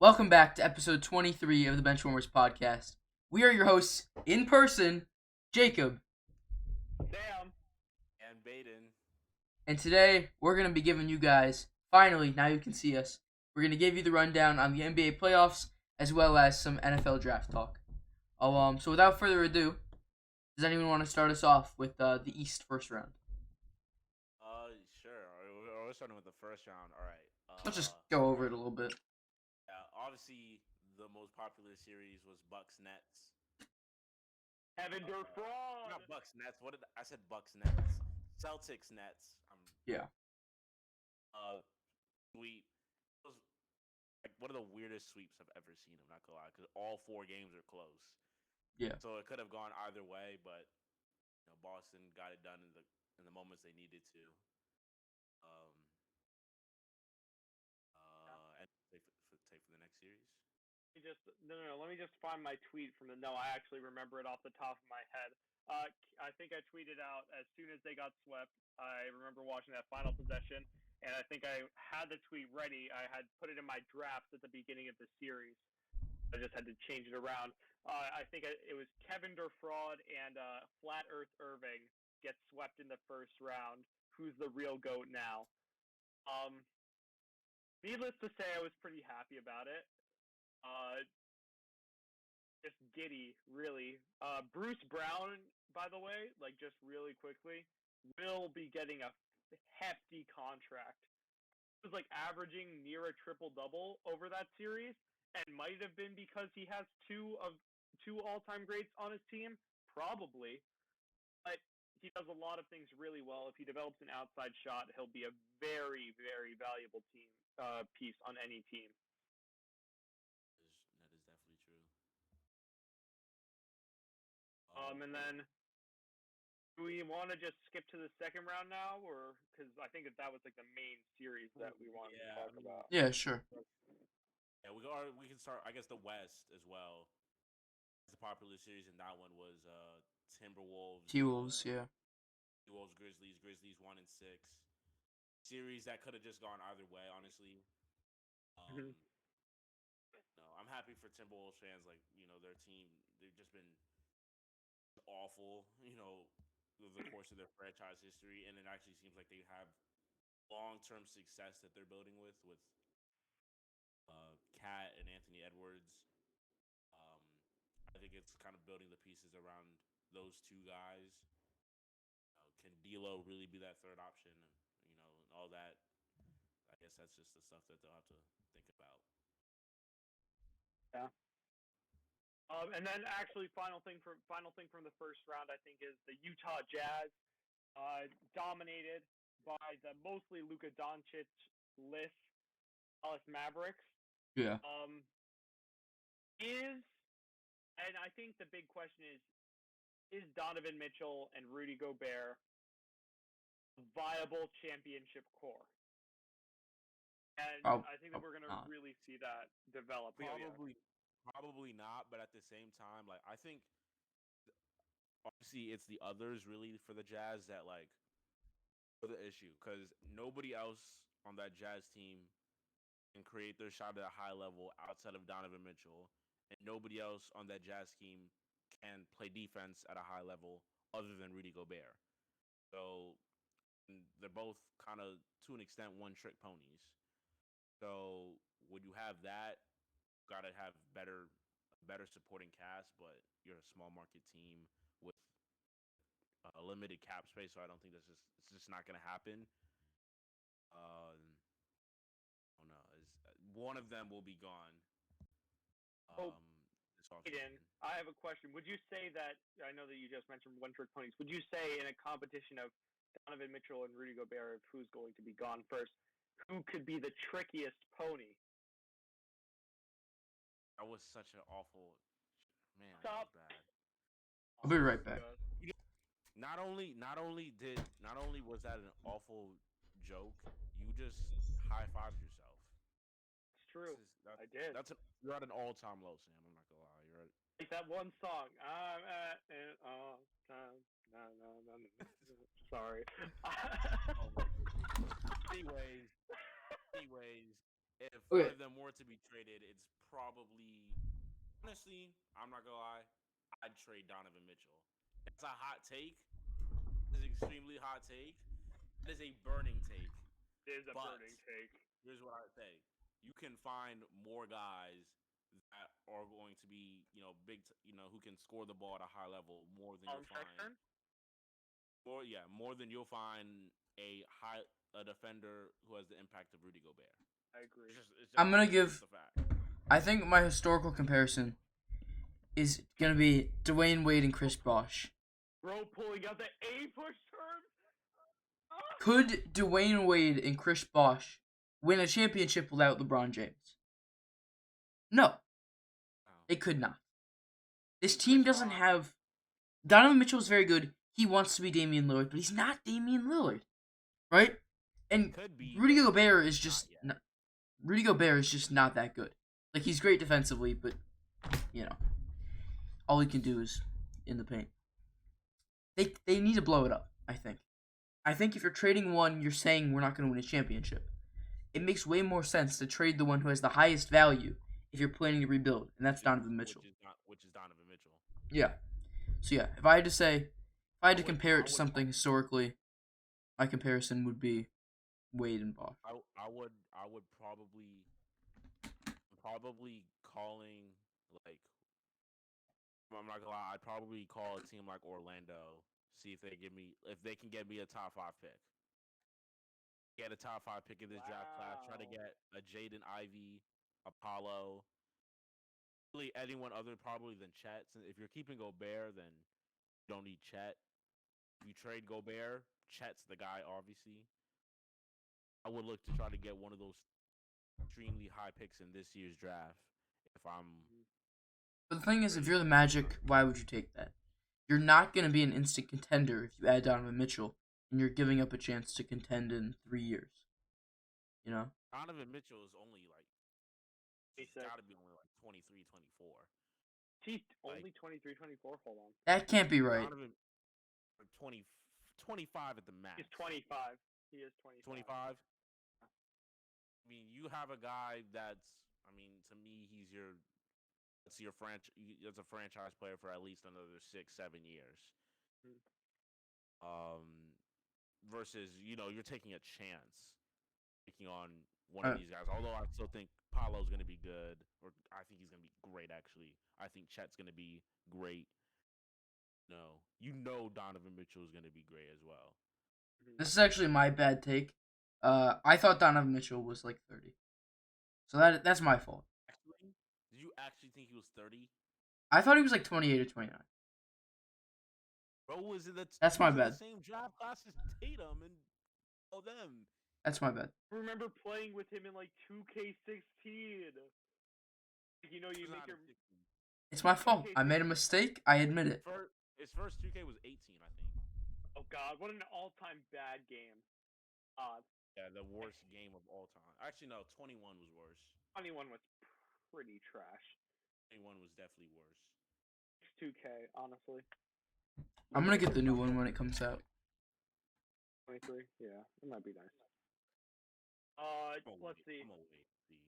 Welcome back to episode 23 of the Benchwarmers podcast. We are your hosts in person, Jacob, Sam. And Baden. and today we're going to be giving you guys, finally, now you can see us, we're going to give you the rundown on the NBA playoffs as well as some NFL draft talk. So without further ado, does anyone want to start us off with the East first round? Sure. We're starting with the first round. All right. Let's just go over it a little bit. Yeah, obviously the most popular series was Bucks Nets. Kevin Durant. Not Bucks Nets. What did I said? Bucks Nets. Celtics Nets. Yeah. Sweep. It was like one of the weirdest sweeps I've ever seen. I'm not gonna lie, because all four games are close. Yeah. So it could have gone either way, but Boston got it done in the moments they needed to. And take for the next series. Let me just find my tweet from the. No, I actually remember it off the top of my head. I think I tweeted out as soon as they got swept. I remember watching that final possession, and I think I had the tweet ready. I had put it in my drafts at the beginning of the series. I just had to change it around. I think it was Kevin Durant and Flat Earth Irving get swept in the first round. Who's the real GOAT now? Needless to say, I was pretty happy about it. Just giddy, really. Bruce Brown, by the way, just really quickly, will be getting a hefty contract. He was averaging near a triple-double over that series, and might have been because he has two all-time greats on his team, probably. But he does a lot of things really well. If he develops an outside shot, he'll be a very, very valuable piece on any team. That is definitely true. And then, do we want to just skip to the second round now, or because I think that was the main series that we wanted to talk about? Yeah, sure. Yeah, we can start. I guess the West as well. The popular series in that one was Timberwolves. T-Wolves, yeah. T-Wolves, Grizzlies. Grizzlies 1-6. Series that could have just gone either way, honestly. No, I'm happy for Timberwolves fans. Their team, they've just been awful, over the course of their franchise history, and it actually seems like they have long-term success that they're building with Cat and Anthony Edwards. I think it's kind of building the pieces around those two guys. Can D'Lo really be that third option? And all that. I guess that's just the stuff that they'll have to think about. Yeah. And then actually, final thing from the first round, I think, is the Utah Jazz, dominated by the mostly Luka Doncic-less Dallas Mavericks. Yeah. And I think the big question is Donovan Mitchell and Rudy Gobert a viable championship core? And I think that we're going to really see that develop. Probably not, but at the same time, I think obviously it's the others really for the Jazz that for the issue, because nobody else on that Jazz team can create their shot at a high level outside of Donovan Mitchell, and nobody else on that Jazz team can play defense at a high level other than Rudy Gobert. So they're both kind of, to an extent, one-trick ponies. So when you have that, you gotta have better supporting cast, but you're a small market team with a limited cap space, so I don't think it's just not gonna happen. Oh no, one of them will be gone. Aiden, I have a question. Would you say that, I know that you just mentioned one-trick ponies, would you say in a competition of Donovan Mitchell and Rudy Gobert, who's going to be gone first, who could be the trickiest pony? That was such an awful man. Stop. That was bad. I'll be right back. Not only was that an awful joke, you just high-fived yourself. It's true. I did. You're at an all-time low, Sam. I'm not gonna lie. You're at like that one song. I'm at an all-time. No. Sorry. anyways, if one Okay. of them were to be traded, it's probably honestly, I'm not gonna lie, I'd trade Donovan Mitchell. It's a hot take. It's an extremely hot take. It is a burning take. It is a But burning take. here's what I say: you can find more guys that are going to be, who can score the ball at a high level more than you'll find. Sexton? More than you'll find a defender who has the impact of Rudy Gobert. I agree. I'm gonna It's give. just a fact. I think my historical comparison is gonna be Dwayne Wade and Chris Bosh. Bro pulling out the A push term? Ah! Could Dwayne Wade and Chris Bosh win a championship without LeBron James? No, Oh. it could not. This team doesn't have. Donovan Mitchell is very good. He wants to be Damian Lillard, but he's not Damian Lillard, right? And Could be. Rudy but Gobert is not just yet. Rudy Gobert is just not that good. Like, he's great defensively, but you know, all he can do is in the paint. They need to blow it up. I think if you're trading one, you're saying we're not going to win a championship. It makes way more sense to trade the one who has the highest value if you're planning to rebuild, and that's Donovan Mitchell. Which is Donovan Mitchell. Yeah. So yeah, if I had to compare I it to would- something historically, my comparison would be Wade and Bosh. I would probably calling like I'm not gonna lie, I'd probably call a team like Orlando, see if they can get me a top 5 pick. Get a top 5 pick in this draft class. Try to Wow. get a Jaden Ivey, Apollo, really anyone other probably than Chet. So if you're keeping Gobert, then you don't need Chet. If you trade Gobert, Chet's the guy, obviously. I would look to try to get one of those extremely high picks in this year's draft. If I'm But the thing is, if you're the Magic, why would you take that? You're not going to be an instant contender if you add Donovan Mitchell, and you're giving up a chance to contend in 3 years. You know? Donovan Mitchell is only like he's 26. got to be only like 23, 24. He's Like- only 23, 24. Hold on. That can't be right. Donovan, like 20, 25 at the max. He's 25. He is 25. 25. I mean, you have a guy that's. I mean, to me, that's a franchise player for at least another 6-7 years. Versus, you're taking a chance taking on one of these guys. Although I still think Paolo's going to be good, or I think he's going to be great. Actually, I think Chet's going to be great. No, Donovan Mitchell is going to be great as well. This is actually my bad take. I thought Donovan Mitchell was like 30. So that's my fault. Actually, did you actually think he was 30? I thought he was like 28 or 29. Bro, was it That's my he was in bad. the same draft class as Tatum and all them. That's my bad. I remember playing with him in like 2K16. You He was make not your. a 16. It's my fault. I made a mistake. I admit it. His first 2K was 18, I think. Oh god, what an all-time bad game. Yeah, the worst game of all time. Actually, no, 21 was worse. 21 was pretty trash. 21 was definitely worse. It's 2K, honestly. I'm gonna get the new one when it comes out. 23, yeah, it might be nice. Let's see. I'm gonna wait. See.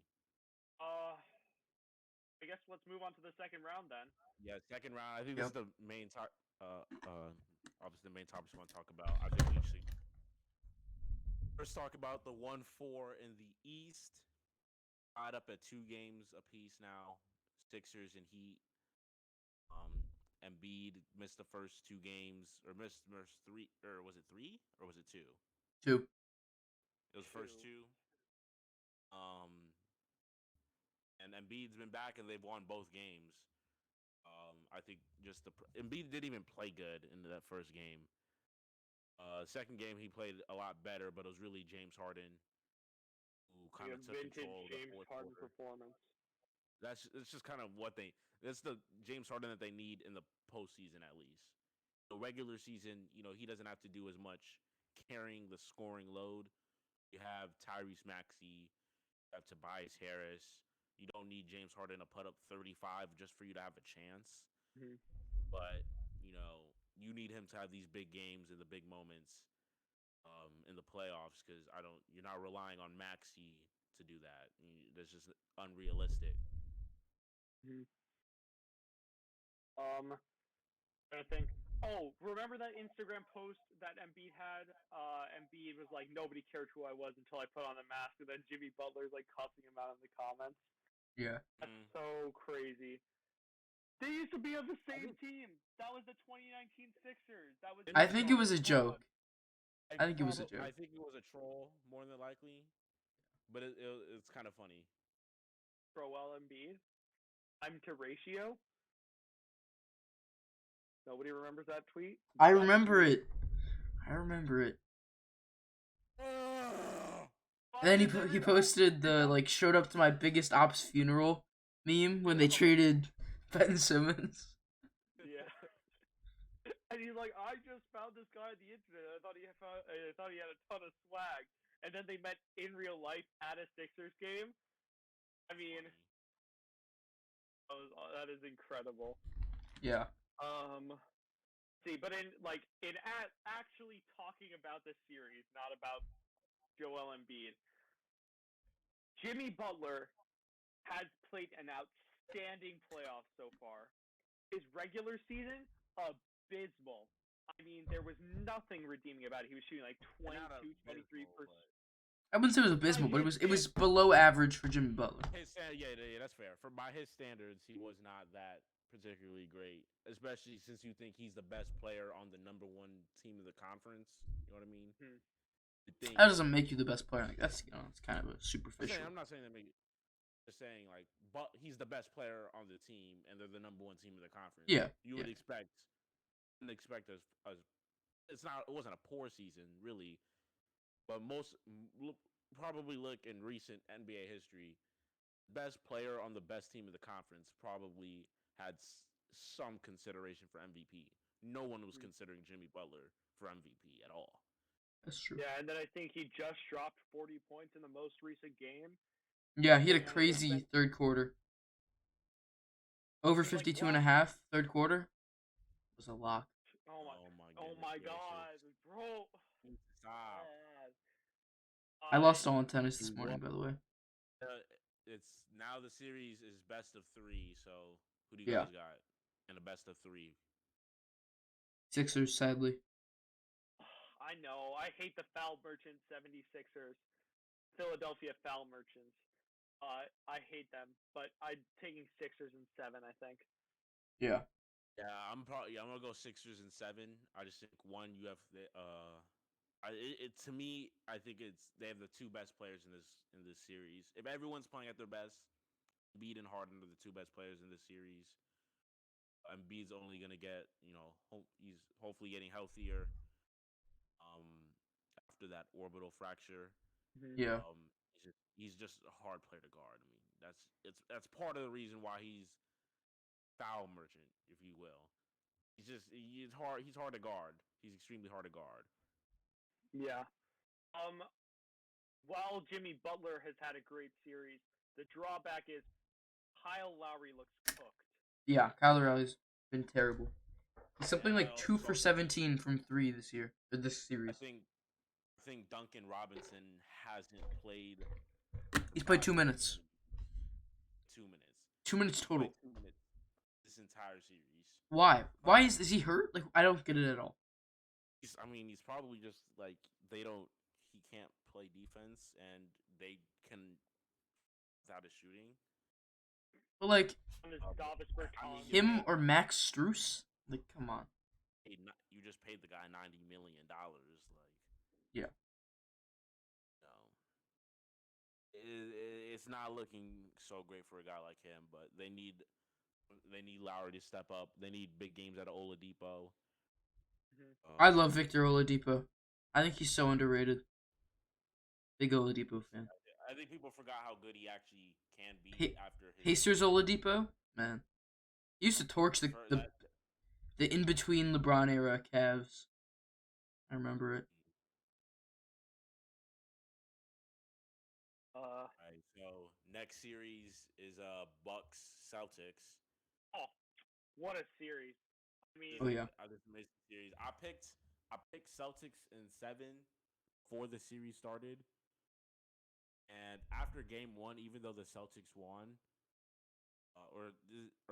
I guess let's move on to the second round then. Yeah, second round. I think this is the main obviously the main topics we want to talk about. I think we should first talk about the 1-4 in the East. Tied up at 2 games apiece now. Sixers and Heat. Embiid missed the first 2 games, or missed 3, or was it 3, or was it 2? 2. It was first 2. And Embiid's been back, and they've won both games. I think just Embiid didn't even play good in that first game. Second game he played a lot better, but it was really James Harden who kind of took control of the James fourth Harden quarter. performance. It's just kind of that's the James Harden that they need in the postseason at least. The regular season, he doesn't have to do as much carrying the scoring load. You have Tyrese Maxey, you have Tobias Harris. You don't need James Harden to put up 35 just for you to have a chance. Mhm. But you need him to have these big games and the big moments in the playoffs because you're not relying on Maxey to do that. That's just unrealistic. I think. Oh, remember that Instagram post that Embiid had? Embiid was like, nobody cared who I was until I put on a mask, and then Jimmy Butler's like cussing him out in the comments. Yeah. That's so crazy. They used to be on the same team. That was the 2019 Sixers. That was. I think it was a joke. I think it was a joke. I think it was a troll more than likely, but it's kind of funny. Joel Embiid. I'm to ratio. Nobody remembers that tweet. I remember it. I remember it. And then he posted the like showed up to my biggest ops funeral meme when they traded Ben Simmons. Yeah. And he's like, I just found this guy on the internet. I thought he had a ton of swag. And then they met in real life at a Sixers game. I mean, that is incredible. Yeah. See, but actually talking about this series, not about Joel Embiid. Jimmy Butler has played an outstanding playoff so far. His regular season, abysmal. I mean, there was nothing redeeming about it. He was shooting like 22, 23%. I wouldn't say it was abysmal, but it was below average for Jimmy Butler. Yeah, that's fair. By his standards, he was not that particularly great, especially since you think he's the best player on the number one team of the conference. You know what I mean? That doesn't make you the best player. Like that's it's kind of a superficial. I'm not saying that. Just saying but he's the best player on the team, and they're the number one team of the conference. Yeah, you would expect us. It wasn't a poor season really, but probably look in recent NBA history. Best player on the best team of the conference probably had some consideration for MVP. No one was considering Jimmy Butler for MVP at all. That's true. Yeah, and then I think he just dropped 40 points in the most recent game. Yeah, he had a crazy third quarter. Over 52 and a half, third quarter. Was a lock. Oh my god, bro. Stop. I lost all in tennis this morning, by the way. It's now the series is best of 3. So who do you guys got in a best of 3? Sixers, sadly. I know. I hate the foul merchant 76ers. Philadelphia foul merchants. I hate them, but I'm taking Sixers in 7. I think. Yeah. Yeah, I'm gonna go Sixers in 7. I just think you have the to me, I think they have the 2 best players in this series. If everyone's playing at their best, Embiid and Harden are the 2 best players in this series. Embiid's only gonna get he's hopefully getting healthier. After that orbital fracture. Yeah. He's just a hard player to guard. I mean, that's part of the reason why he's foul merchant, if you will. He's hard to guard. He's extremely hard to guard. Yeah. While Jimmy Butler has had a great series, the drawback is Kyle Lowry looks cooked. Yeah, Kyle Lowry's been terrible. He's something like 2 for 17 from 3 this series. I think Duncan Robinson hasn't played. He's played 2 minutes. 2 minutes. 2 minutes total. 2 minutes this entire series. Why? Why is he hurt? Like I don't get it at all. He's probably just like he can't play defense and they can without his shooting. But like him or Max Strus? Like come on. You just paid the guy $90 million. Yeah. It's not looking so great for a guy like him, but they need Lowry to step up. They need big games out of Oladipo. I love Victor Oladipo. I think he's so underrated. Big Oladipo fan. I think people forgot how good he actually can be after his Pacers Oladipo, man. He used to torch the in between LeBron era Cavs. I remember it. Alright, so next series is Bucks Celtics. Oh, what a series! I mean, This amazing series. I picked Celtics in 7 before the series started, And after game one, even though the Celtics won, or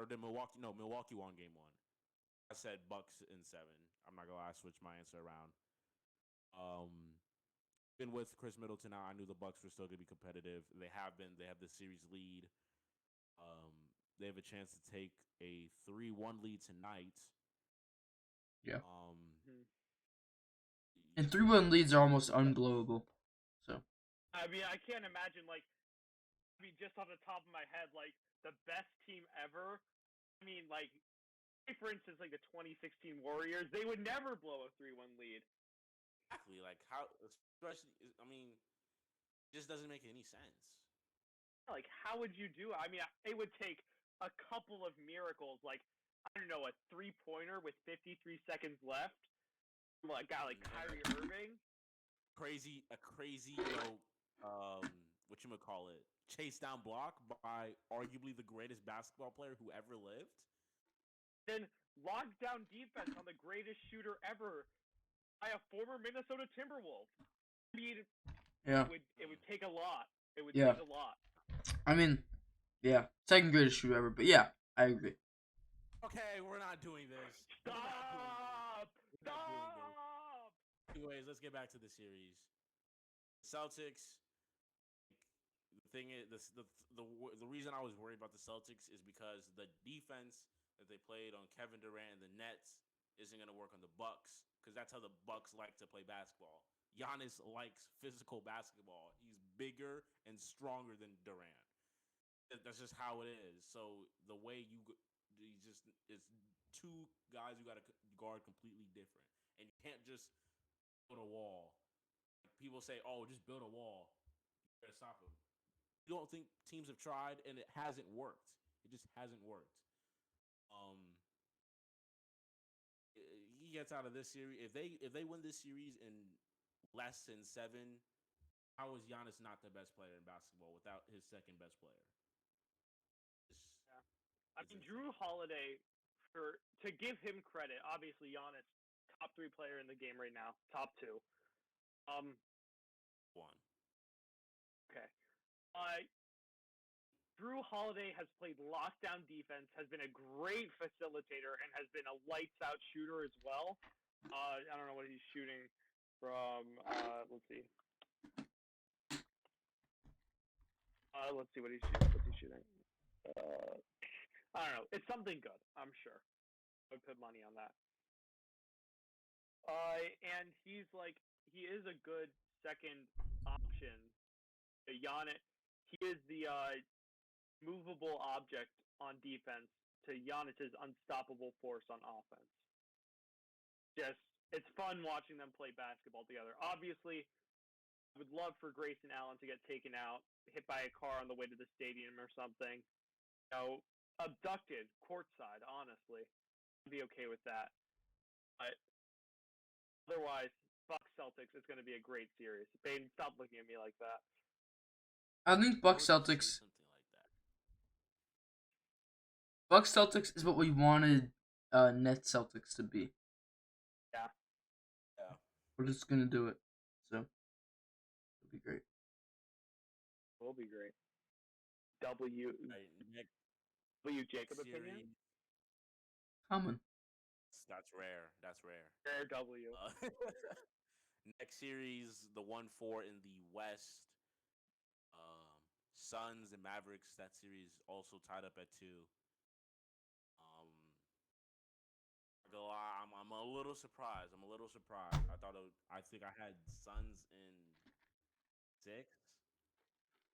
the Milwaukee won game one. I said Bucks in 7. I'm not gonna lie, I switched my answer around. Been with Chris Middleton now. I knew the Bucks were still gonna be competitive. They have been. They have the series lead. Um, they have a chance to take a 3-1 lead tonight. Yeah. Mhm. And 3-1 leads are almost unblowable. So. I mean, I can't imagine just off the top of my head, like the best team ever. I mean, like say for instance, like the 2016 Warriors, they would never blow a 3-1 lead. Exactly. Like how, especially. I mean, it just doesn't make any sense. Like, how would you do it? I mean, it would take a couple of miracles, like I don't know, a 3-pointer with 53 seconds left, from a guy like Kyrie Irving. A crazy, what you call it, chase down block by arguably the greatest basketball player who ever lived. Then lockdown defense on the greatest shooter ever by a former Minnesota Timberwolf. I mean, Yeah. it would take a lot. It would Yeah. take a lot. I mean, yeah, second greatest shooter ever. But yeah, I agree. Okay, we're not doing this. Stop! Anyways, let's get back to the series. Celtics. The thing is, the reason I was worried about the Celtics is because the defense that they played on Kevin Durant and the Nets isn't going to work on the Bucks, because that's how the Bucks like to play basketball. Giannis likes physical basketball. He's bigger and stronger than Durant. That's just how it is. So the way it's two guys you got to guard completely different, and you can't just build a wall. Like people say, "Oh, just build a wall. You better stop him." You don't think teams have tried, and it hasn't worked. It just hasn't worked. He gets out of this series. If they win this series in less than 7, how is Giannis not the best player in basketball without his second best player? I mean, Drew Holiday, to give him credit, obviously Giannis, top 3 player in the game right now, top 2. One. Okay. Drew Holiday has played lockdown defense, has been a great facilitator, and has been a lights-out shooter as well. I don't know what he's shooting from. Let's see. Let's see what he's shooting. What's he shooting? I don't know. It's something good, I'm sure. I would put money on that. And he is a good second option. Giannis, he is the movable object on defense to Giannis's unstoppable force on offense. It's fun watching them play basketball together. Obviously, I would love for Grayson Allen to get taken out, hit by a car on the way to the stadium or something. Abducted courtside, honestly. I'd be okay with that. But otherwise, Bucks Celtics is going to be a great series. Baden, stop looking at me like that. I think Bucks Celtics. Bucks Celtics is what we wanted Nets Celtics to be. Yeah. We're just gonna do it. So it'll be great. Will be great. W Jacob opinion? Common. That's rare. Rare W. Next series, the 1-4 in the West. Suns and Mavericks. That series also tied up at 2. I'm a little surprised. I think I had Suns in 6.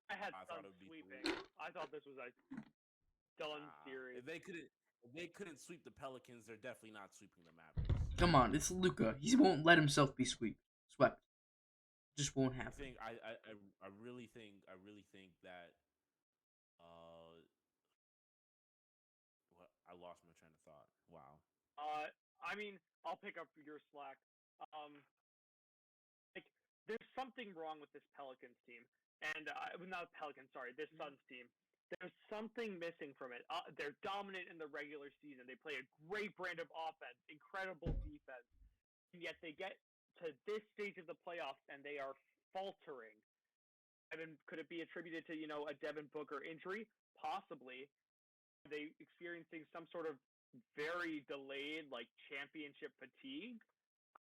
I had Suns sweeping. I thought this was a done series. If they couldn't sweep the Pelicans, they're definitely not sweeping the Mavericks. Come on, it's Luka. He won't let himself be swept. Just won't happen. I really think that I lost my train of thought. Wow. I mean, I'll pick up your slack. There's something wrong with this Pelicans team, and not Pelicans. Sorry, this Suns team. There's something missing from it. They're dominant in the regular season. They play a great brand of offense, incredible defense, and yet they get to this stage of the playoffs and they are faltering. Could it be attributed to a Devin Booker injury? Possibly. Are they experiencing some sort of very delayed like championship fatigue?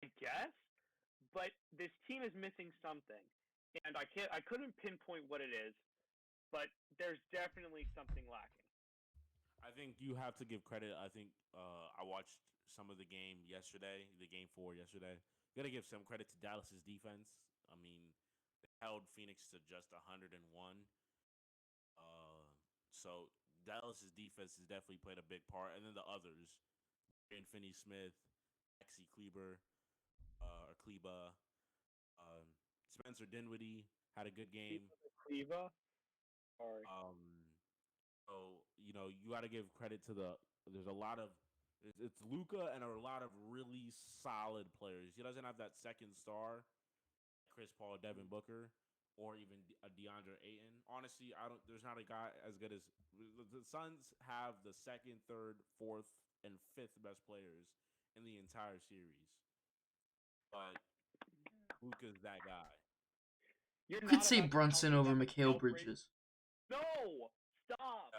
I guess. But this team is missing something, and I couldn't pinpoint what it is, but there's definitely something lacking. I think you have to give credit. I think I watched some of the game yesterday, the game 4 yesterday. You got to give some credit to Dallas's defense. I mean, they held Phoenix to just 101. Uh, so Dallas's defense has definitely played a big part, and then the others, Dorian Finney-Smith, Maxi Kleber, or Kleba, um, Spencer Dinwiddie had a good game. Cleva. Sorry. So you got to give credit to the. There's a lot of. It's Luka and a lot of really solid players. He doesn't have that second star, Chris Paul, Devin Booker, or even a DeAndre Ayton. Honestly, I don't. There's not a guy as good as the Suns have the second, third, fourth, and fifth best players in the entire series. But Luka's that guy. You're You could not say about to tell Brunson me over that Mikal Mikal Bridges. No! Stop!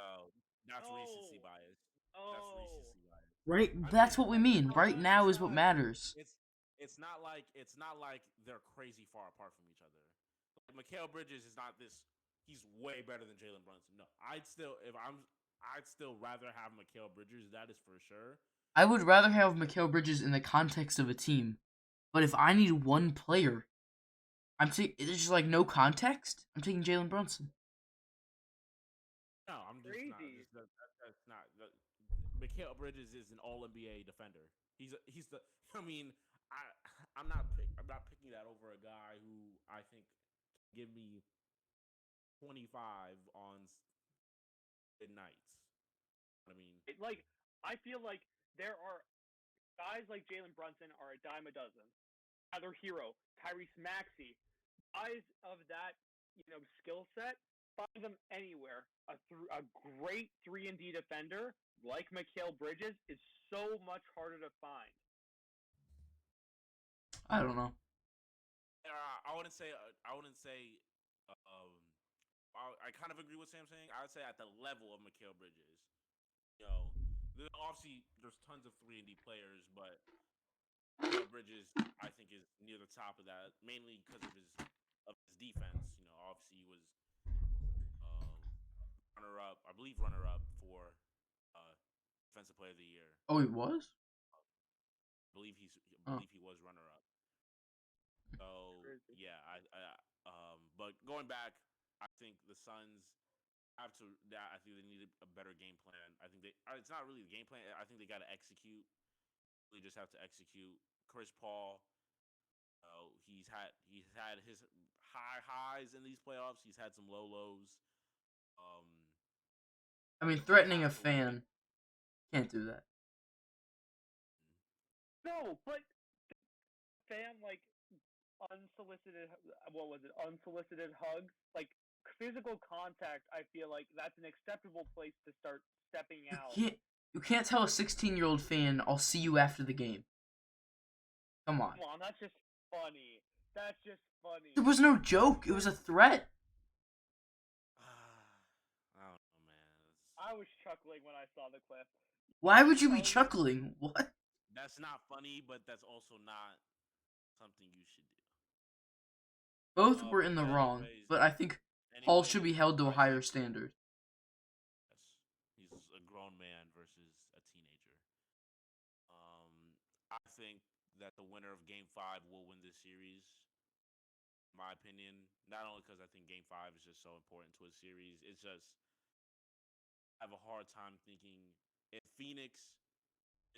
That's No. recency bias. That's Oh. recency bias. Right? I That's mean, what we mean. Right now is what matters. It's not like they're crazy far apart from each other. Like, Mikal Bridges is not this. He's way better than Jalen Brunson. No, I'd still rather have Mikal Bridges. That is for sure. I would rather have Mikal Bridges in the context of a team. But if I need one player, it's just like no context. I'm taking Jalen Brunson. No, I'm just Crazy. not. That's not. Mikal Bridges is an All NBA defender. He's the. I mean, I'm not picking that over a guy who I think can give me 25 on good nights. I mean, I feel like there are guys like Jalen Brunson are a dime a dozen. Tyler Hero, Tyrese Maxey, guys of that skill set. Find them anywhere. A great 3-and-D defender like Mikal Bridges is so much harder to find. I don't know. I wouldn't say. I kind of agree with Sam saying. I would say at the level of Mikal Bridges. Obviously there's tons of 3-and-D players, but Mikal Bridges I think is near the top of that, mainly because of his defense. Obviously he was runner-up, I believe runner-up for Defensive Player of the Year. Oh, he was? I believe he was runner-up. So yeah, but going back, I think the Suns have to. I think they need a better game plan. I think it's not really the game plan. I think they got to execute. They just have to execute. Chris Paul, he's had his highs in these playoffs. He's had some low lows. I mean, threatening a fan can't do that. No, but fan unsolicited. What was it? Unsolicited hugs, like physical contact. I feel like that's an acceptable place to start stepping out. You can't tell a 16-year-old fan, "I'll see you after the game." Come on. Come on, that's just funny. That's just funny. There was no joke. It was a threat. I don't know, man. I was chuckling when I saw the clip. Why would you be chuckling? What? That's not funny, but that's also not something you should do. Both were in the wrong, but I think Paul should be held to a higher standard. Yes, he's a grown man versus a teenager. I think that the winner of Game 5 will win this series. In my opinion, not only because I think Game 5 is just so important to a series, it's just I have a hard time thinking if Phoenix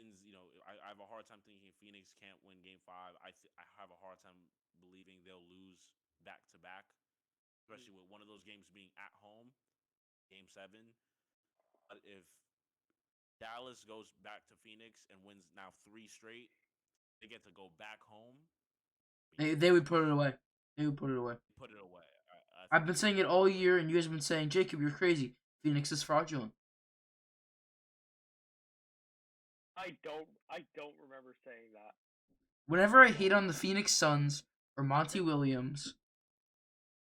wins. I have a hard time thinking if Phoenix can't win Game 5. I have a hard time believing they'll lose back to back, especially with one of those games being at home, Game 7. But if Dallas goes back to Phoenix and wins now 3 straight, they get to go back home. They would put it away. They would put it away. Put it away. I've been saying it all year, and you guys have been saying, "Jacob, you're crazy. Phoenix is fraudulent." I don't remember saying that. Whenever I hate on the Phoenix Suns or Monty Williams,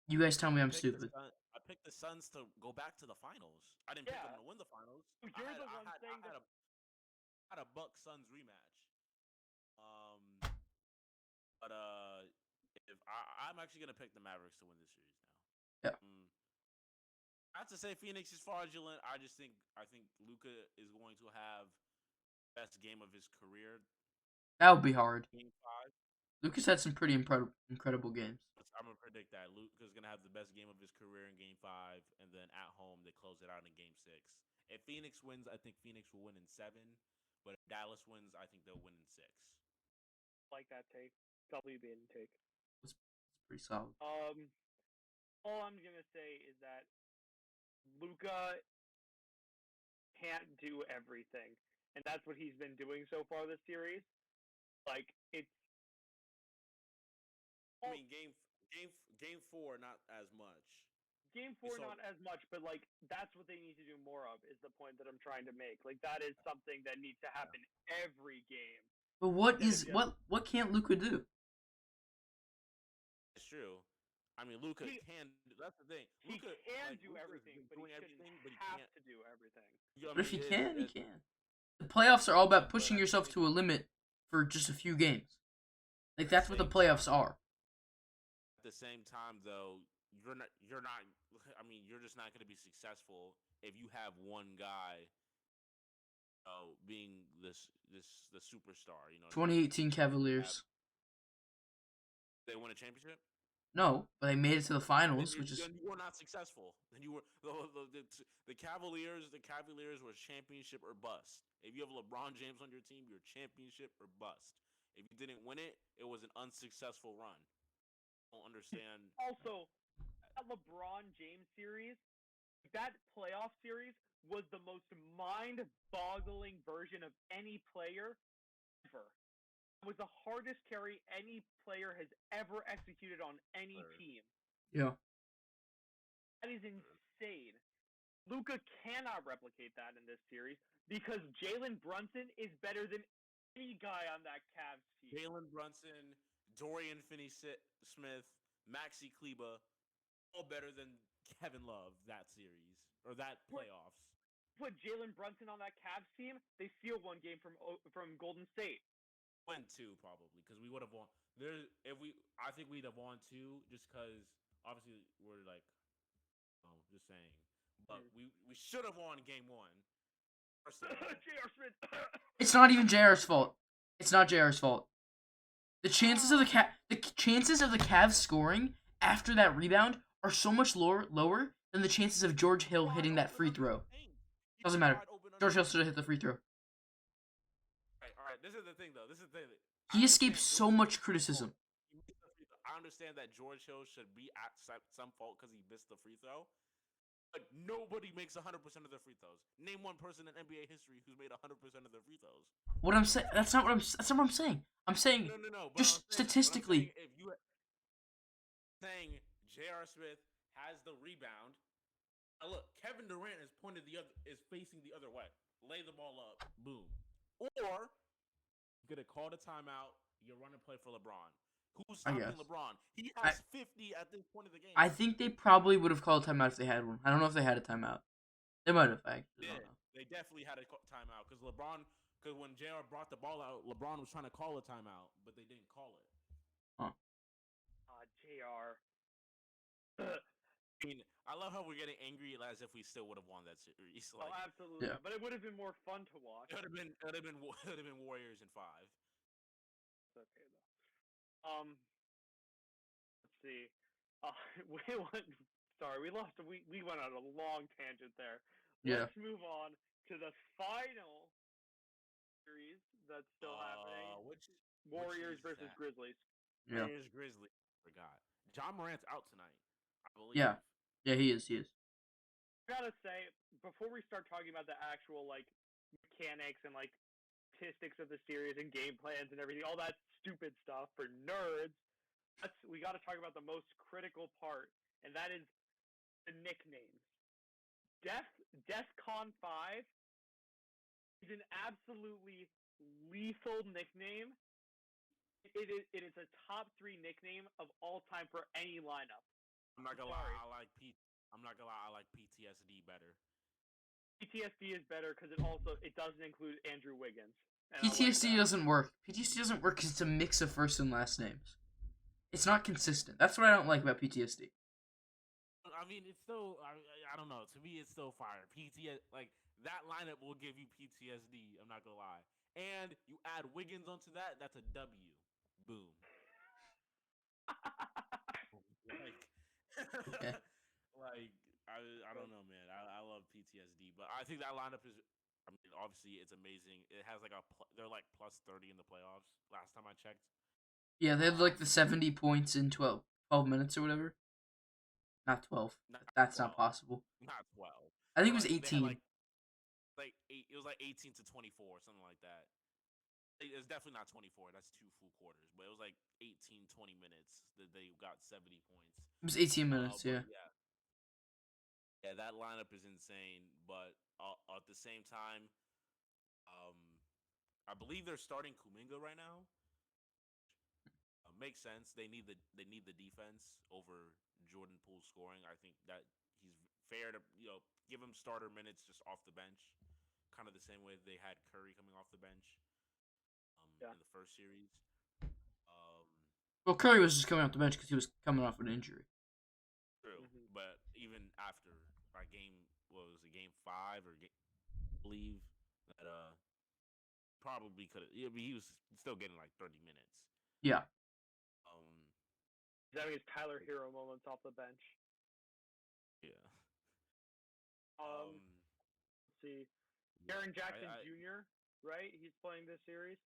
You guys tell me I'm I picked the stupid. I picked the Suns to go back to the finals. I didn't pick them Yeah, to win the finals. you're the one saying that. I had a Bucks Suns rematch. Um, but if I'm actually gonna pick the Mavericks to win this series now. Yeah, Not to say Phoenix is fraudulent. I think Luka is going to have best game of his career. that would be hard. Game 5. Lucas had some pretty incredible games. I'm gonna predict that Luka's gonna have the best game of his career in Game 5, and then at home they close it out in Game 6. If Phoenix wins, I think Phoenix will win in 7. But if Dallas wins, I think they'll win in 6. Like that take. WB take. It's pretty solid. All I'm gonna say is that Luka can't do everything, and that's what he's been doing so far this series. Like it's. I mean, game 4, not as much. Game 4, not as much, but like that's what they need to do more of. Is the point that I'm trying to make? Like that is something that needs to happen every game. But what can't Luca do? It's true. I mean, Luka can. That's the thing. Luka can do Luka's everything, but doing he everything, shouldn't but he have can't. to do everything. You know But what if he I mean? can, he can. The playoffs are all about pushing But I yourself think to a limit for just a few games. Like that's what the same playoffs time- are. At the same time, though, you're not. I mean, you're just not going to be successful if you have one guy, being the superstar. You know, what I mean? 2018 Cavaliers. They win a championship. No, but they made it to the finals, which is Then you were not successful. Then you were the Cavaliers. The Cavaliers were championship or bust. If you have LeBron James on your team, you're championship or bust. If you didn't win it, it was an unsuccessful run. I don't understand. Also, that LeBron James series, that playoff series was the most mind-boggling version of any player ever. It was the hardest carry any player has ever executed on any team. yeah. That is insane. Luka cannot replicate that in this series because Jalen Brunson is better than any guy on that Cavs team. Jalen Brunson, Dorian Finney-Smith, Maxi Kleba, all better than Kevin Love that series or that playoffs. Put Jalen Brunson on that Cavs team, they steal one game from Golden State. Win 2 probably because we would have won. I think we'd have won 2 just because obviously we're like, just saying, but we should have won game 1. J.R. Smith. It's not even JR's fault. It's not JR's fault. The chances of the Cavs scoring after that rebound are so much lower than the chances of George Hill hitting that free throw. Doesn't matter. George Hill should have hit the free throw. All right. This is the thing, though. He escaped so much criticism. I understand that George Hill should be at some fault because he missed the free throw. But nobody makes 100% of their free throws. Name one person in NBA history who's made 100% of their free throws. What I'm saying, that's not what I'm saying. I'm saying No. just statistically. If you saying J.R. Smith has the rebound, now look, Kevin Durant is facing the other way. Lay the ball up, boom. Or you're gonna call the timeout. You're running play for LeBron. Who's stopping LeBron? He has 50 at this point of the game. I think they probably would have called a timeout if they had one. I don't know if they had a timeout. They might have. Actually. They definitely had a timeout because when JR brought the ball out, LeBron was trying to call a timeout, but they didn't call it. Huh. JR. I mean, I love how we're getting angry as if we still would have won that series. Like, absolutely. Yeah. But it would have been more fun to watch. It would have been Warriors in 5. It's okay though. Let's see. We went on a long tangent there. Yeah. Let's move on to the final series that's still happening. Warriors versus Grizzlies. Yeah. Warriors Grizzlies. Forgot. John Morant's out tonight, I believe. Yeah, he is. I gotta say, before we start talking about the actual mechanics and statistics of the series and game plans and everything, all that stupid stuff for nerds, we got to talk about the most critical part, and that is the nicknames. DEFCON 5 is an absolutely lethal nickname. It is a top 3 nickname of all time for any lineup. I'm not gonna lie. I'm not gonna lie. I like PTSD better. PTSD is better because it doesn't include Andrew Wiggins. And I like PTSD that. doesn't work. PTSD doesn't work because it's a mix of first and last names. It's not consistent. That's what I don't like about PTSD. I mean, it's still. I don't know. To me, it's still fire. Like that lineup will give you PTSD. I'm not gonna lie. And you add Wiggins onto that. That's a W. Boom. Like, Okay. like I don't know, man. I love PTSD, but I think that lineup is. I mean, obviously, it's amazing. It has like they're like plus 30 in the playoffs. Last time I checked. Yeah, they had like the 70 points in 12 minutes or whatever. Not 12. Not That's 12. not possible. Not 12. I think it was They had 18. like eight. It was like 18 to 24, something like that. It's definitely not 24. That's 2 full quarters, but it was like 18, 20 minutes that they got 70 points. It was 18 minutes, yeah. Yeah, that lineup is insane. But at the same time, I believe they're starting Kuminga right now. Makes sense. They need the defense over Jordan Poole scoring. I think that he's fair to give him starter minutes just off the bench, kind of the same way they had Curry coming off the bench in the first series. Well, Curry was just coming off the bench because he was coming off an injury. True, but even after game, what was it, game 5 or I believe that probably could have. Yeah, he was still getting like 30 minutes. Yeah. He's having his Tyler Hero moments off the bench. Yeah. Let's see. Jaren Jackson Jr., right? He's playing this series.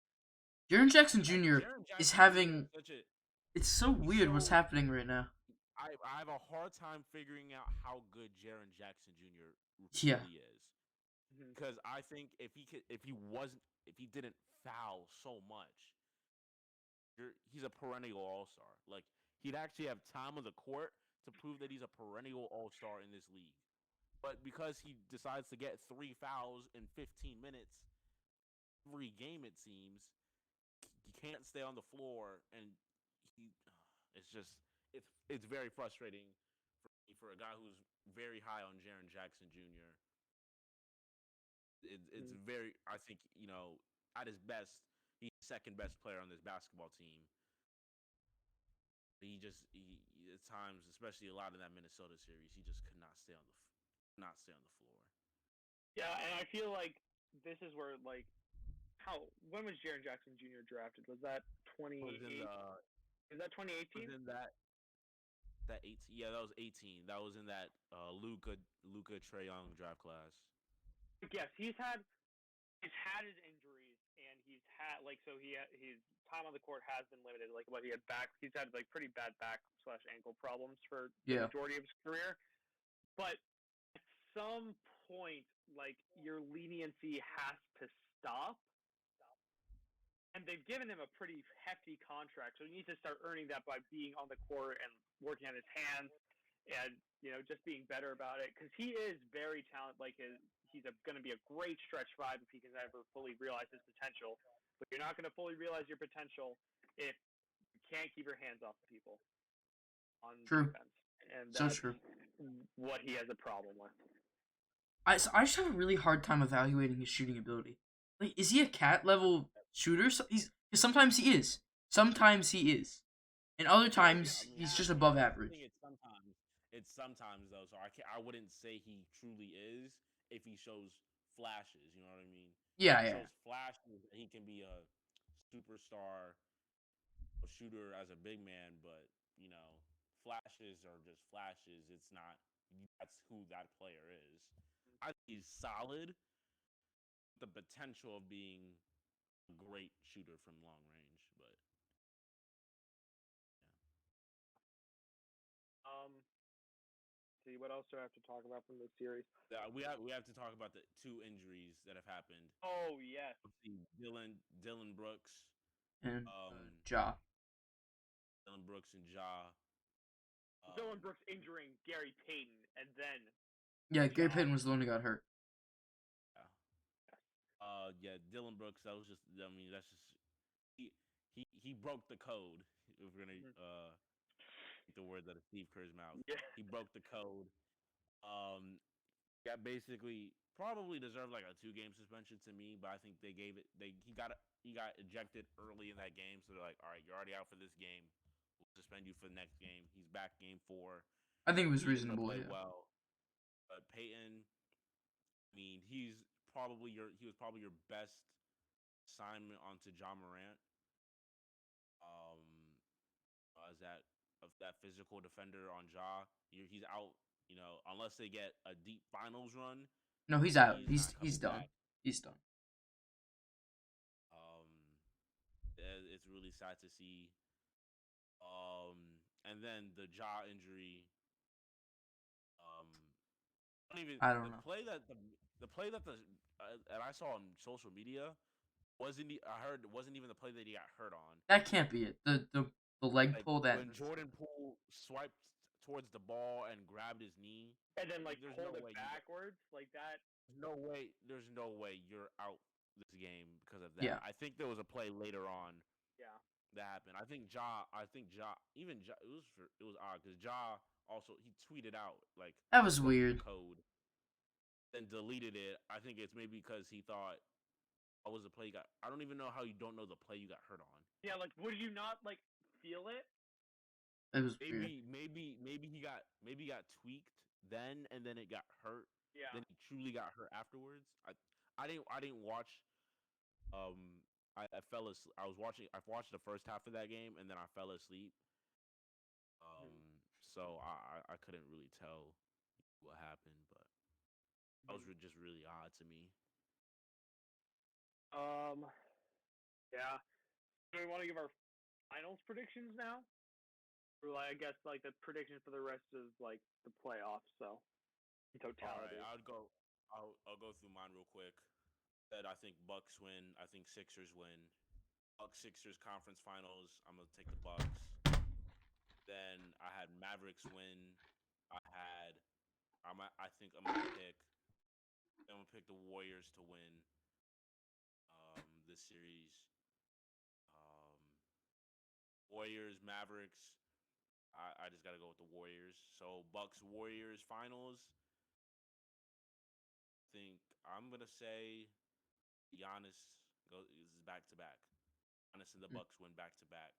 Jaren Jackson Jr. is having. It's so weird what's happening right now. I have a hard time figuring out how good Jaren Jackson Jr. really is. Because I think if he didn't foul so much, he's a perennial all-star. Like, he'd actually have time on the court to prove that he's a perennial all-star in this league. But because he decides to get 3 fouls in 15 minutes every game, it seems, he can't stay on the floor, and it's very frustrating for a guy who's very high on Jaren Jackson Jr. It's very, I think, at his best, he's the second best player on this basketball team. He at times, especially a lot of that Minnesota series, he just could not stay on the floor. Yeah, and I feel like this is where when was Jaren Jackson Jr. drafted? Was that 2018? Is that 2018? Was in that 18? Yeah, that was 18. That was in that Luka Trae Young draft class. Yes, he's had his injuries, and he's had his time on the court has been limited. He's had pretty bad back/ankle problems for the majority of his career. But at some point, your leniency has to stop. And they've given him a pretty hefty contract, so he needs to start earning that by being on the court and working on his hands, and just being better about it. Because he is very talented. He's going to be a great stretch 5 if he can ever fully realize his potential. But you're not going to fully realize your potential if you can't keep your hands off people on defense, and that's what he has a problem with. I just have a really hard time evaluating his shooting ability. Like, is he a cat level shooter? Sometimes he is. Sometimes he is. And other times he's just above average. It's sometimes though, so I wouldn't say he truly is if he shows flashes, you know what I mean? Yeah, He shows flashes, he can be a superstar shooter as a big man, but flashes are just flashes. It's not that's who that player is. I think he's solid. The potential of being a great shooter from long range, but See, what else do I have to talk about from this series? we have to talk about the 2 injuries that have happened. Oh yes, Dillon Brooks and Ja. Dillon Brooks and Ja. Dillon Brooks injuring Gary Payton, and then Gary Payton was the one who got hurt. Dillon Brooks. That was just. I mean, that's just he broke the code. If we're gonna the words out of Steve Kerr's mouth. Yeah. He broke the code. Got basically probably deserved like a 2-game suspension to me, but I think they gave it. He got ejected early in that game, so they're like, all right, you're already out for this game. We'll suspend you for the next game. He's back game 4. I think it was He's gonna reasonable. play Yeah. well. But Peyton, I mean, he was probably your best assignment onto John Morant. Um, as that physical defender on Ja, he's out. Unless they get a deep finals run, No, he's out. he's not He's coming done. back. He's done. It's really sad to see. And then the Ja injury. I don't know. The play that and I saw on social media I heard wasn't even the play that he got hurt on. That can't be it. The leg Like, pull that. when Jordan Poole swiped towards the ball and grabbed his knee, And then like there's pulled no it way backwards like that. there's no way you're out this game because of that. Yeah. I think there was a play later on Yeah. that happened. I think Ja, it was odd because Ja also he tweeted out like That was broke the weird. code, then deleted it. I think it's maybe because he thought, what was the play you got? I don't even know how you don't know the play you got hurt on. Yeah, like would you not like feel it? It was weird. Maybe he got tweaked then, and then it got hurt. Yeah. Then he truly got hurt afterwards. I didn't watch. I fell asleep. I've watched the first half of that game, and then I fell asleep. So I couldn't really tell what happened, but that was just really odd to me. Yeah. Do we want to give our finals predictions now? Or like, I guess like the predictions for the rest of like the playoffs. So in All totality. right, I'll go through mine real quick. I think Bucks win. I think Sixers win. Bucks Sixers conference finals. I'm gonna take the Bucks. Then I had Mavericks win. I think I'm gonna pick. I'm gonna pick the Warriors to win. This series. Warriors Mavericks. I just gotta go with the Warriors. So Bucks Warriors finals. I think I'm gonna say Giannis is back to back. Giannis and the Bucks win back to back.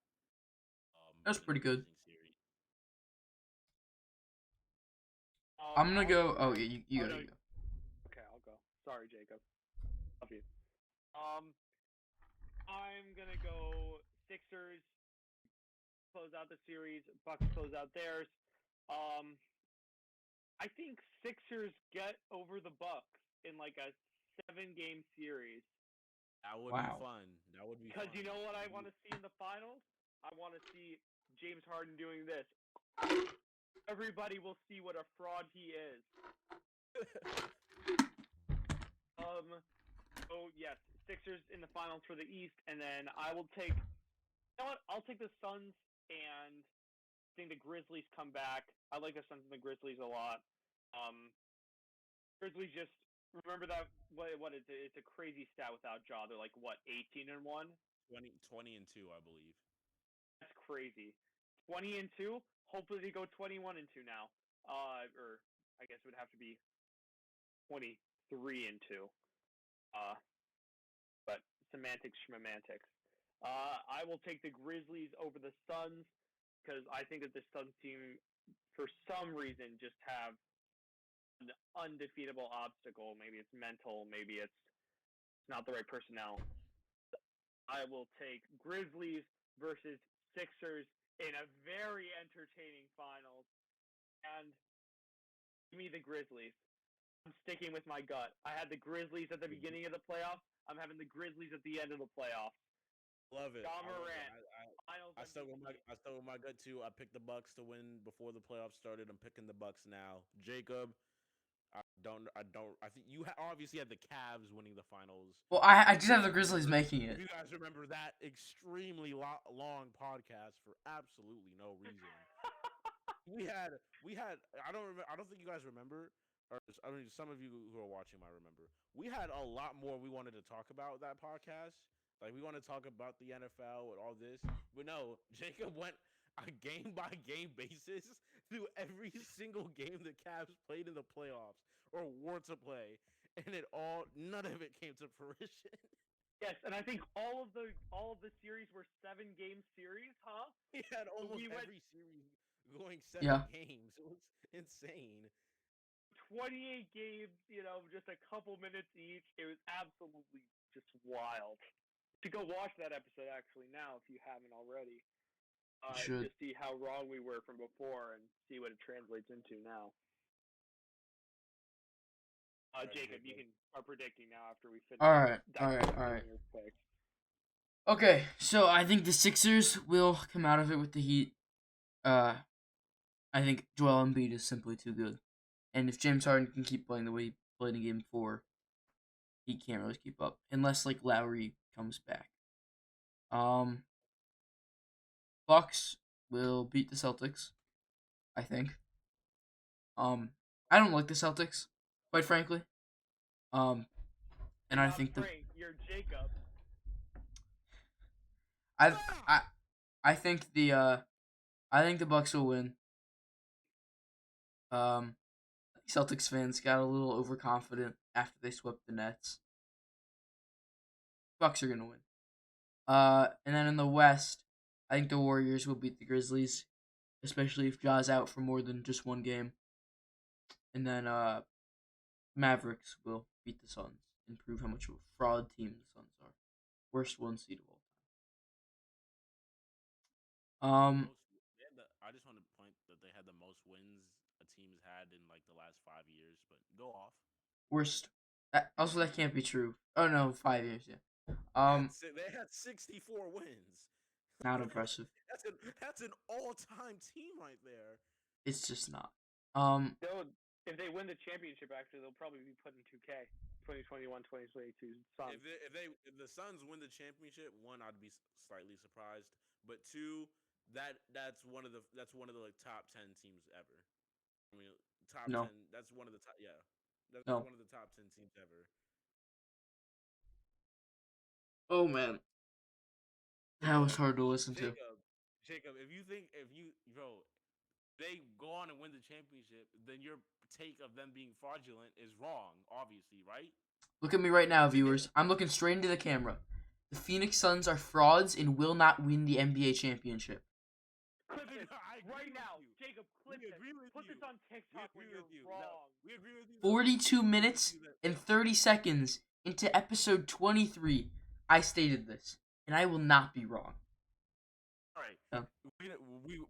That's pretty good. Series. I'm gonna go. Oh, yeah, you gotta go. Okay, I'll go. Sorry, Jacob. Love you. I'm gonna go Sixers. Close out the series. Bucks close out theirs. I think Sixers get over the Bucks in like a 7-game series. That would be fun. That would be because fun. you know what I want to see in the finals? I want to see James Harden doing this. Everybody will see what a fraud he is. So yes, Sixers in the finals for the East, and then I will take. You know what? I'll take the Suns, and I think the Grizzlies come back. I like the Suns and the Grizzlies a lot. Grizzlies just remember that what it's a crazy stat without Ja. They're like what 18-1, 20-2, I believe. That's crazy. 20-2. Hopefully they go 21-2 now. Or I guess it would have to be 23-2. But semantics, schmemantics. I will take the Grizzlies over the Suns because I think that the Suns team, for some reason, just have an undefeatable obstacle. Maybe it's mental. Maybe it's not the right personnel. I will take Grizzlies versus Sixers in a very entertaining finals. And give me the Grizzlies. I'm sticking with my gut. I had the Grizzlies at the beginning of the playoffs. I'm having the Grizzlies at the end of the playoffs. Love it. Ja Morant. I stuck with my gut too. I picked the Bucks to win before the playoffs started. I'm picking the Bucks now. Jacob, I think you obviously had the Cavs winning the finals. Well, I just have the Grizzlies making it. You guys remember that extremely long podcast for absolutely no reason. we had. I don't think you guys remember. Or I mean, some of you who are watching might remember. We had a lot more we wanted to talk about that podcast. Like, we want to talk about the NFL and all this. But no, Jacob went a game by game basis through every single game the Cavs played in the playoffs or were to play, and none of it came to fruition. Yes, and I think all of the series were 7-game series, huh? He had almost We went- every series going Yeah. 7 games. It was insane. 28 games, just a couple minutes each. It was absolutely just wild. To go watch that episode actually now if you haven't already. Should. To see how wrong we were from before and see what it translates into now. Jacob, you can start predicting now after we finish. All right. Your picks. Okay, so I think the Sixers will come out of it with the Heat. I think Joel Embiid is simply too good, and if James Harden can keep playing the way he played in Game 4, he can't really keep up unless like Lowry comes back. Bucks will beat the Celtics, I think. I don't like the Celtics, quite frankly. And I think you're Jacob. I think the Bucks will win. Celtics fans got a little overconfident after they swept the Nets. Bucks are gonna win. And then in the West, I think the Warriors will beat the Grizzlies, especially if Ja's out for more than just one game. And then Mavericks will beat the Suns and prove how much of a fraud team the Suns are. Worst 1 seed of all time. I just want to point that they had the most wins a team's had in like the last 5 years. But go off. Worst. Also, that can't be true. Oh no, 5 years. Yeah. They had 64 wins. Not impressive. That's an all-time team right there. It's just not. If they win the championship, actually, they'll probably be put in 2K 2021-2022 Suns. If the Suns win the championship, one, I'd be slightly surprised, but two, that's one of the like top 10 teams ever. I mean, top No. 10. That's one of the top. Yeah, that's No. one of the top 10 teams ever. Oh man, that was hard to listen to. Jacob, if they go on and win the championship, then your take of them being fraudulent is wrong, obviously, right? Look at me right now, viewers. I'm looking straight into the camera. The Phoenix Suns are frauds and will not win the NBA championship. Clip this right now. Jacob, clip this. Put this on TikTok when you're wrong. We agree with you. 42 minutes and 30 seconds into episode 23, I stated this, and I will not be wrong. All right. Oh. We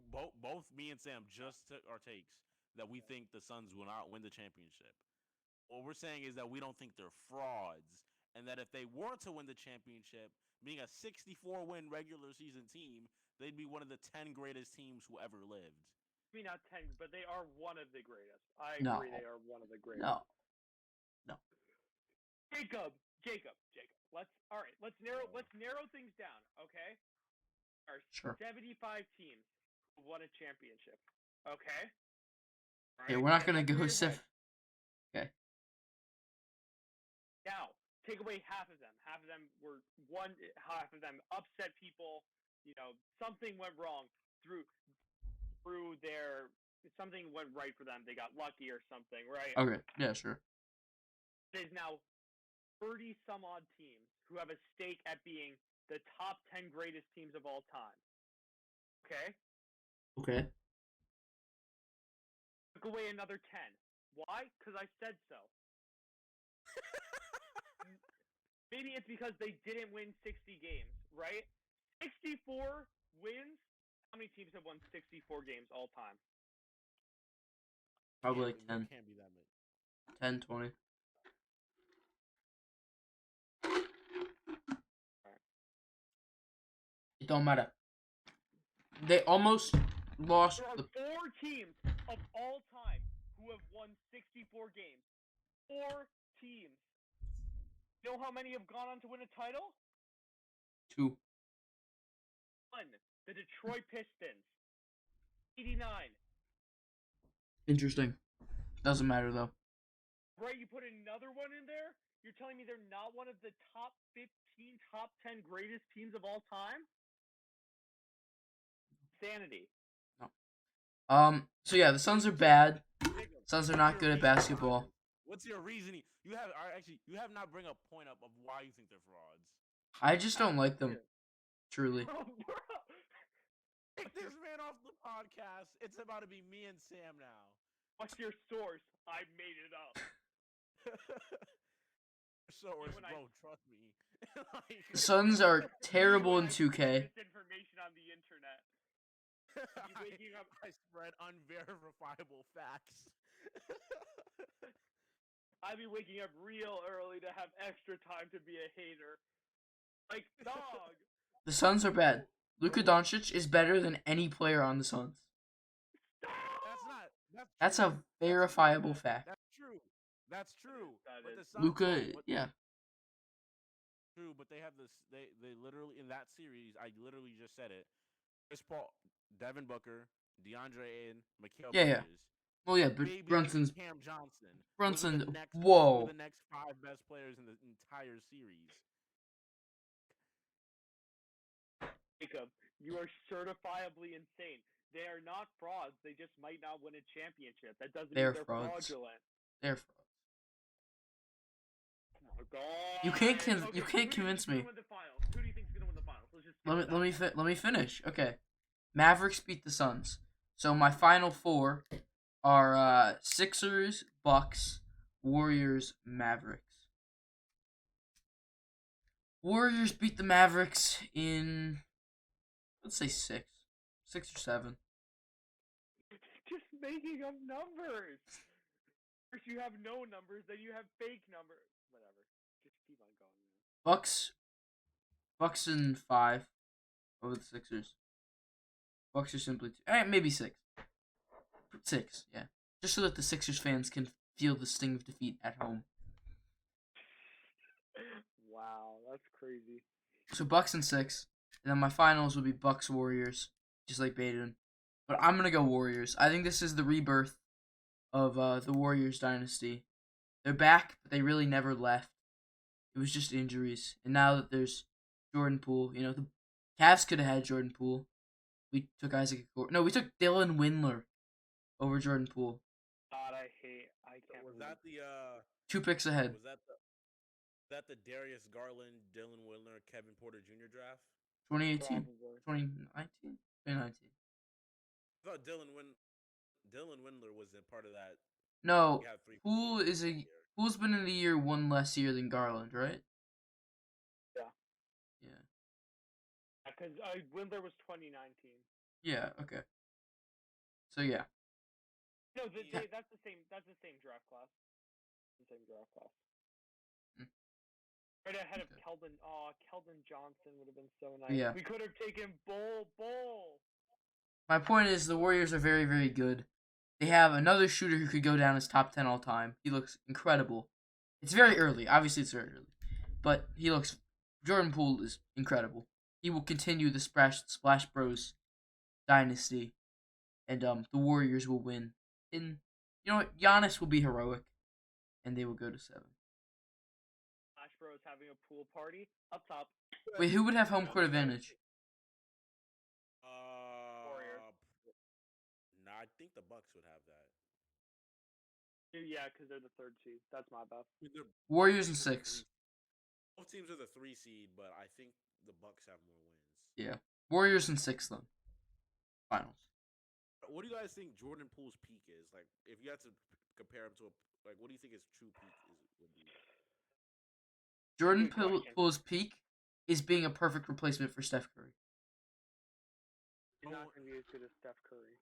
both me and Sam just took our takes that we think the Suns will not win the championship. What we're saying is that we don't think they're frauds, and that if they were to win the championship, being a 64-win regular season team, they'd be one of the 10 greatest teams who ever lived. Maybe not 10, but they are one of the greatest. I No. agree they are one of the greatest. No. Jacob. Let's narrow things down, okay? There are Sure. 75 teams who won a championship. Okay? Yeah, we're not gonna go Okay. Now, take away half of them. Half of them upset people. Something went wrong through something went right for them. They got lucky or something, right? Okay. Yeah, sure. There's now 30 some odd teams who have a stake at being the top 10 greatest teams of all time. Okay? Okay. Took away another 10. Why? Because I said so. Maybe it's because they didn't win 60 games, right? 64 wins? How many teams have won 64 games all time? Probably like 10. Can't be that many. 10, 20. It don't matter. They almost lost There are the 4 teams of all time who have won 64 games. 4 teams. You know how many have gone on to win a title? 2. 1. The Detroit Pistons. 89. Interesting. Doesn't matter though. Right, you put another one in there? You're telling me they're not one of the top 15, top 10 greatest teams of all time? insanity. So yeah, the Suns are bad. Jacob, Suns are what's not your good at reasoning behind basketball. this? What's your reasoning? You have not bring a point up of why you think they're frauds. I just don't like them, Yeah. truly. Bro, Take this man off the podcast. It's about to be me and Sam now. what's your source? I made it up. Source, when I- bro, trust me. Like, The Suns are terrible in When I 2K. spread this information on the internet. waking up- I spread unverifiable facts. I'd be waking up real early to have extra time to be a hater. Like, dog. The Suns are bad. Luka Doncic is better than any player on the Suns. That's not. That's true. a verifiable fact. That's true. That's true. That But is. the Suns, Luka, bro, yeah. True, but they have this. They literally in that series. I literally just said it. Chris Paul, Devin Booker, DeAndre Ayton, Mikal Yeah, yeah. Bridges. Well, yeah, but Maybe Brunson's Cam Johnson. Brunson. Those are the next, Whoa. the next 5 best players in the entire series. Jacob, you are certifiably insane. They are not frauds. They just might not win a championship. That doesn't They're mean they're frauds. fraudulent. They're frauds. Oh my god. You can't Okay, you who can't do you convince think's me. gonna win the finals? Who do you think's gonna win the finals? Let's just Let me finish. Okay, Mavericks beat the Suns. So my final 4 are Sixers, Bucks, Warriors, Mavericks. Warriors beat the Mavericks in, let's say 6 or 7. Just making up numbers. First you have no numbers, then you have fake numbers. Whatever. Just keep on going. Bucks in 5 over the Sixers. Bucks are simply maybe 6. 6, yeah. Just so that the Sixers fans can feel the sting of defeat at home. Wow, that's crazy. So Bucks in 6, and then my finals will be Bucks Warriors, just like Baden. But I'm gonna go Warriors. I think this is the rebirth of the Warriors dynasty. They're back, but they really never left. It was just injuries, and now that there's Jordan Poole, the Cavs could have had Jordan Poole. We took Isaac. No, we took Dylan Windler over Jordan Poole. God, I can't. Was believe that the 2 picks ahead. Was that the Darius Garland, Dylan Windler, Kevin Porter Jr. draft? 2018, Probably. 2019, 2019. I thought Dylan Windler was a part of that. No, We have 3 Poole is year. Poole's been in the year 1 less year than Garland, right? Yeah. Yeah. Because Windler was 2019. Yeah. Okay. So yeah. No, Yeah. that's the same. That's the same draft class. The same draft class. Mm. Right ahead of Okay. Keldon. Oh, Keldon Johnson would have been so nice. Yeah. We could have taken Bull. My point is the Warriors are very, very good. They have another shooter who could go down as top 10 all time. He looks incredible. It's very early. Obviously, it's very early. But Jordan Poole is incredible. He will continue the Splash Bros dynasty. And the Warriors will win. And you know what? Giannis will be heroic. And they will go to 7. Flash Bros having a pool party up top. Wait, who would have home court advantage? Warriors. Nah, I think the Bucks would have that. Yeah, because they're the 3rd seed. That's my bad. Warriors in 6. Both teams are the 3 seed, but I think the Bucks have more wins. Yeah. Warriors in 6, then. Finals. What do you guys think Jordan Poole's peak is? Like, if you had to compare him to what do you think his true peak would be? Jordan Good question. Poole's peak is being a perfect replacement for Steph Curry. He's not going to be as good as Steph Curry.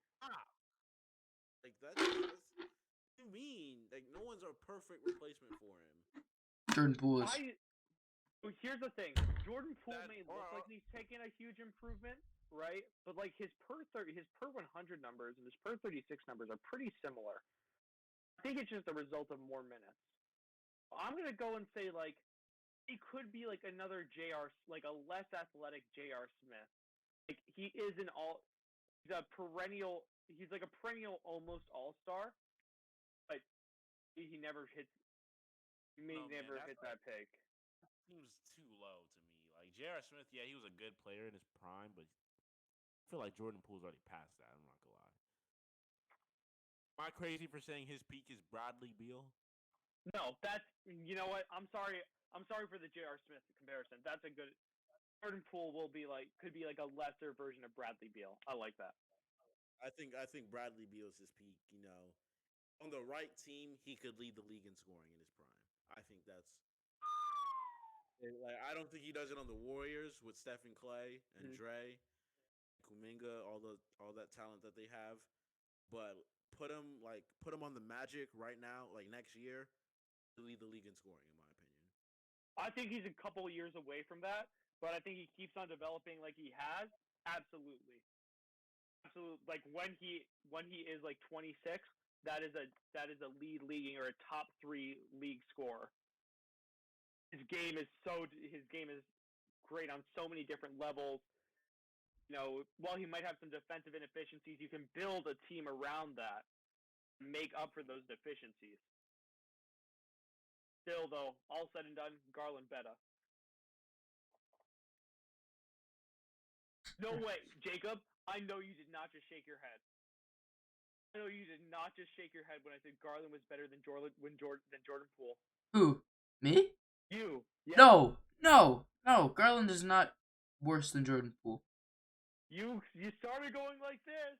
Like that's what do you mean? Like no one's a perfect replacement for him. Jordan Poole is. Well, here's the thing. Jordan Poole may look like he's taking a huge improvement, right? But like his per 100 numbers and his per 36 numbers are pretty similar. I think it's just a result of more minutes. I'm gonna go and say like he could be like another like a less athletic J.R. Smith. Like he's like a perennial almost all-star, but he never hits. He may never hit that pick. Seems too low to me. Like J.R. Smith, yeah, he was a good player in his prime, but feel like Jordan Poole's already past that. I'm not gonna lie. Am I crazy for saying his peak is Bradley Beal? No, that's you know what? I'm sorry. I'm sorry for the J.R. Smith comparison. That's a good. Jordan Poole could be like a lesser version of Bradley Beal. I like that. I think Bradley Beal's his peak. You know, on the right team, he could lead the league in scoring in his prime. I think that's like I don't think he does it on the Warriors with Stephen Clay and Dre, Kuminga, all that talent that they have. But put him on the Magic right now, like next year, to lead the league in scoring, in my opinion. I think he's a couple of years away from that, but I think he keeps on developing like he has. Absolutely. Like when he is like 26, that is a leading or a top 3 league scorer. His game is great on so many different levels. You know, while he might have some defensive inefficiencies, you can build a team around that, make up for those deficiencies. Still, though, all said and done, Garland better. No way, Jacob. I know you did not just shake your head. I know you did not just shake your head when I said Garland was better than Jordan Poole. Who? Me? You. Yeah. No. Garland is not worse than Jordan Poole. You started going like this.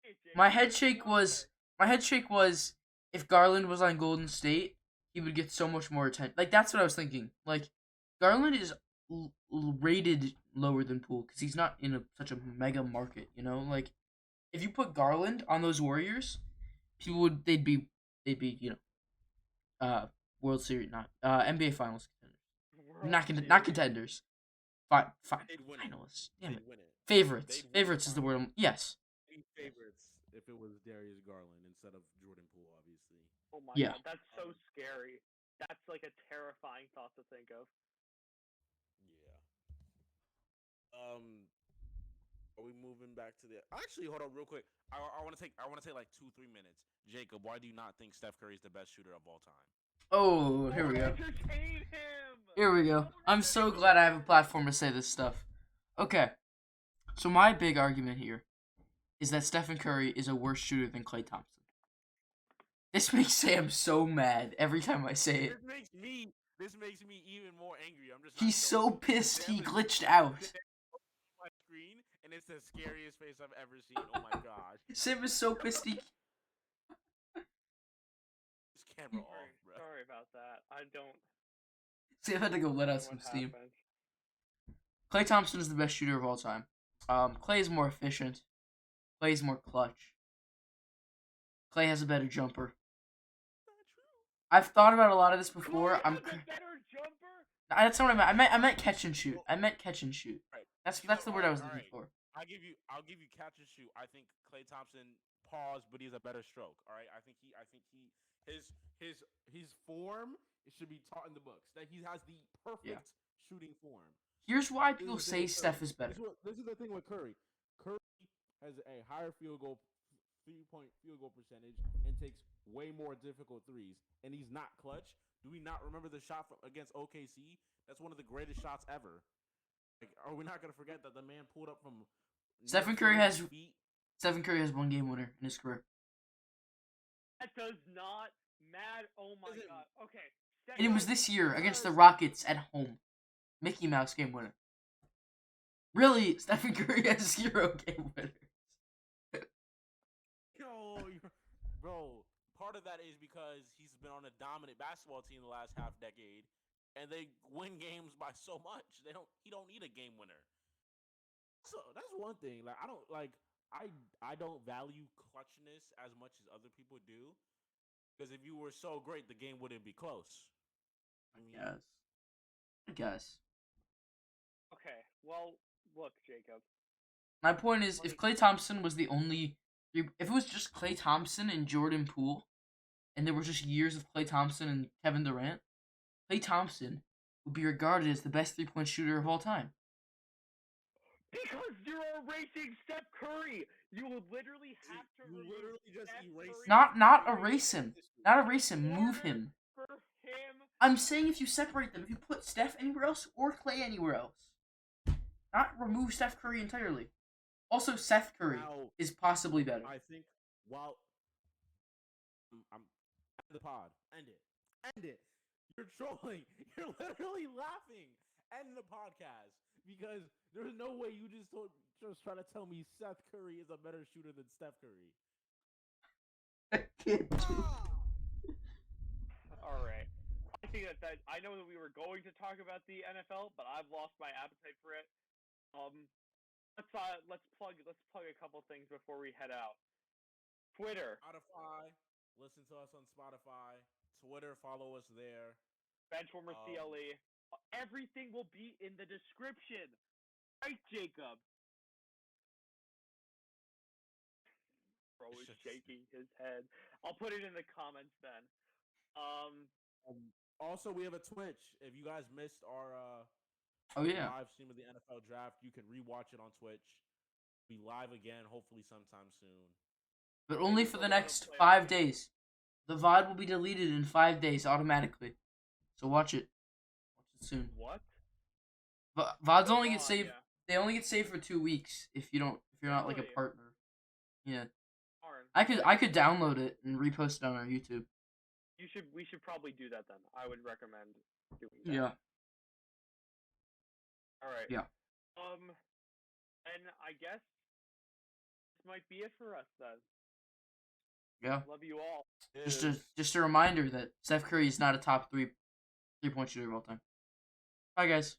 Hey, My head shake was if Garland was on Golden State, he would get so much more attention. Like that's what I was thinking. Like Garland is rated lower than Poole because he's not in such a mega market. You know, like if you put Garland on those Warriors, they'd be World Series, not NBA Finals contenders. Not contenders. Finalists. Damn it. Favorites. Favorites is the word. Yes. Favorites if it was Darius Garland instead of Jordan Poole, obviously. Oh my god, that's so scary. That's like a terrifying thought to think of. Yeah. Are we moving back to the? Actually, hold on, real quick. I want to take like 2-3 minutes. Jacob, why do you not think Steph Curry is the best shooter of all time? Oh, here we go. Entertain him. Here we go. I'm so glad I have a platform to say this stuff. Okay, so my big argument here is that Stephen Curry is a worse shooter than Klay Thompson. This makes Sam so mad every time I say it. This makes me even more angry. I'm just. He's so pissed he glitched out. My screen, and it's the scariest face I've ever seen. Oh my gosh. Sam is so pissed he. This camera off, bro. Sorry about that. I don't. Sam had to go let out some steam. Klay Thompson is the best shooter of all time. Klay is more efficient. Klay is more clutch. Klay has a better jumper. I've thought about a lot of this before. Klay has a better jumper? That's not what I meant. I meant catch and shoot. Right. That's the word I was looking for. I'll give you catch and shoot. I think Klay Thompson paused, but he's a better stroke. All right. I think his form should be taught in the books. That he has the perfect shooting form. Here's why people say Steph is better. This is the thing with Curry. Curry has a higher 3-point field goal percentage and takes way more difficult threes, and he's not clutch. Do we not remember the shot against OKC? That's one of the greatest shots ever. Like, are we not gonna forget that the man pulled up from? Stephen Curry has 1 game winner in his career. That does not matter. Oh my god. Okay. And it was this year against the Rockets at home. Mickey Mouse game winner. Really, Stephen Curry has 0 game winners. Bro, part of that is because he's been on a dominant basketball team the last half decade, and they win games by so much. He don't need a game winner. So that's one thing. Like I don't value clutchness as much as other people do, because if you were so great, the game wouldn't be close. I guess. Okay. Well, look, Jacob. My point is, if Klay Thompson was the only, if it was just Klay Thompson and Jordan Poole, and there were just years of Klay Thompson and Kevin Durant, Klay Thompson would be regarded as the best 3-point shooter of all time. Because you're erasing Steph Curry. You would literally have to erase Not erase him. Move him. For him. I'm saying if you separate them, if you put Steph anywhere else or Klay anywhere else. not remove Steph Curry entirely. Also, Seth Curry Now, is possibly better. I think while I'm end the pod, end it, end it. You're trolling. You're literally laughing. End the podcast because there's no way you just trying to tell me Seth Curry is a better shooter than Steph Curry. All right. I think that I know that we were going to talk about the NFL, but I've lost my appetite for it. Let's plug a couple things before we head out. Twitter, Spotify, listen to us on Spotify. Twitter, follow us there. Benchwarmer CLE. Everything will be in the description. Right, Jacob? Bro is shaking his head. I'll put it in the comments then. Also, we have a Twitch. If you guys missed our live stream of the NFL draft, you can rewatch it on Twitch. Be live again, hopefully sometime soon. But only for the next 5 days. The VOD will be deleted in 5 days automatically. So watch it. Watch it soon. What? VODs only get saved. Yeah. They only get saved for 2 weeks if you're not like a partner. Yeah. I could download it and repost it on our YouTube. We should probably do that then. I would recommend doing that. Yeah. All right. Yeah. And I guess this might be it for us then. Yeah. Love you all. Just a reminder that Steph Curry is not a top 3 3-point shooter of all time. Bye guys.